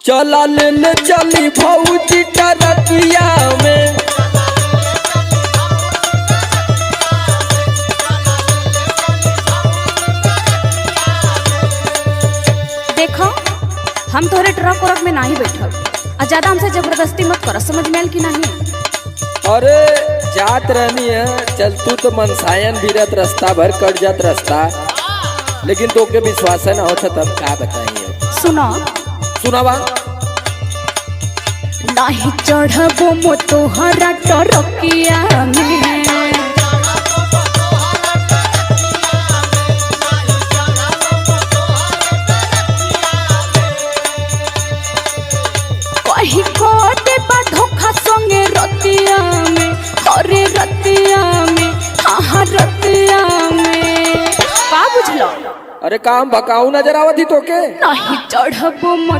चला ले चली भौजी टरकिया में। देखो हम तोहरे ट्रक व्रक में नहीं बैठब और ज्यादा हमसे जबरदस्ती मत करो, समझ में आयल कि नहीं? अरे जात रहनी है, चलतू तो मनसायन भी रहत, रास्ता भर कट जात रास्ता, लेकिन तो के विश्वास न होता तब क्या बताइए। सुनो सुनावा। नहीं चढ़बो मो तोहरा टरकिया में, कहीं को देबा धोखा संगे रतिया में, अरे रतिया में, हाँ रतिया में, का बुझलो? अरे काम भकाऊ नजर आवत ही तो के। नहीं चढ़बो मो